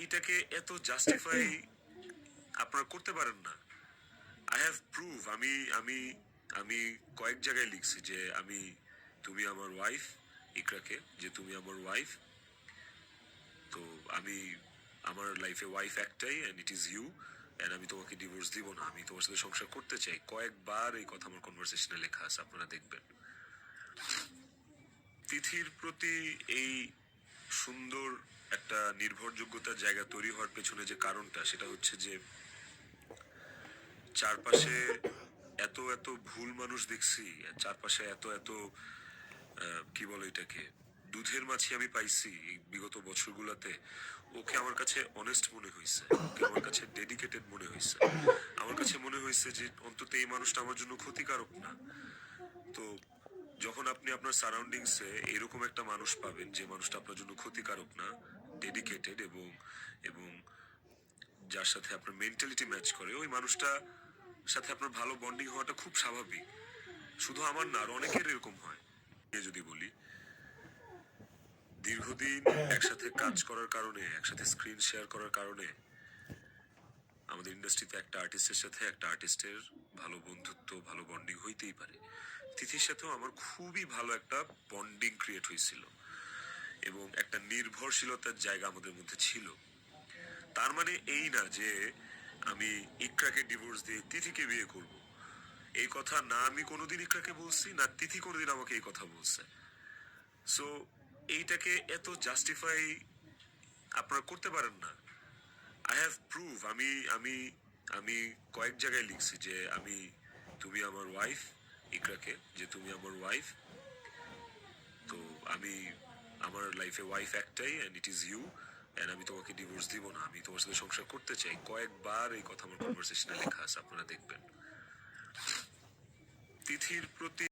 এইটাকে এত জাস্টিফাই আপনারা করতে পারেন না। আই হ্যাভ প্রুভ, আমি আমি আমি কয়েক জায়গায় লিখছি যে তুমি আমার ওয়াইফ, ইকরাকে, যে তুমি আমার ওয়াইফ। তো আমি আমার লাইফে ওয়াইফ একটাই, and it is you, and আমি তোমাকে ডিভোর্স দিব না, আমি তোমার সাথে সংসার করতে চাই। কয়েকবার এই কথা আমার কনভারসেশনে লেখা আছে, আপনারা দেখবেন। তিথির প্রতি এই সুন্দর একটা নির্ভরযোগ্যতার জায়গা তৈরি হওয়ার পেছনে যে কারণটা, সেটা হচ্ছে যে চারপাশে এত এত ভুল মানুষ দেখছি, চারপাশে এত এত কি বলে এটাকে, দুধের মাছি আমি পাইছি এই বিগত বছরগুলোতে। ওকে আমার কাছে অনেস্ট মনে হয়েছে, ওকে আমার কাছে ডেডিকেটেড মনে হয়েছে। আমার কাছে মনে হয়েছে যে অন্তত এই মানুষটা আমার জন্য ক্ষতিকারক না। তো যখন আপনি আপনার সারাউন্ডিংসে এরকম একটা মানুষ পাবেন যে মানুষটা আপনার জন্য ক্ষতিকারক না, ডেডিকেটেড, এবং এবং যার সাথে আপনার মেন্টালিটি ম্যাচ করে, ওই মানুষটা সাথে আপনার ভালো বন্ডিং হওয়াটা খুব স্বাভাবিক। শুধু আমার না, আর অনেকের এরকম হয়। যদি বলি, দীর্ঘদিন একসাথে কাজ করার কারণে, একসাথে স্ক্রিন শেয়ার করার কারণে আমাদের ইন্ডাস্ট্রিতে একটা আর্টিস্টের সাথে একটা আর্টিস্টের ভালো বন্ধুত্ব, ভালো বন্ডিং হইতেই পারে। তিথির সাথেও আমার খুবই ভালো একটা বন্ডিং ক্রিয়েট হয়েছিল, এবং একটা নির্ভরশীলতার জায়গা আমাদের মধ্যে ছিল। তার মানে এই না যে আমি ইকরাকে ডিভোর্স দিয়ে তিথিকে বিয়ে করব। এই কথা না আমি কোনোদিন ইকরাকে বলছি, না তিথি কোনোদিন আমাকে এই কথা বলছে। সো এইটাকে এত জাস্টিফাই আপনারা করতে পারেন না। আই হ্যাভ প্রুভ, আমি আমি আমি কয়েক জায়গায় লিখছি যে তুমি আমার ওয়াইফ, ইকরাকে, যে তুমি আমার ওয়াইফ। তো আমি আমার লাইফে ওয়াইফ একটাই, and it is you, and আমি তোমাকে ডিভোর্স দিব না, আমি তোমার সাথে সংসার করতে চাই। কয়েকবার এই কথা আমার কনভারসেশনে লেখা আছে, আপনারা দেখবেন। তিথির প্রতি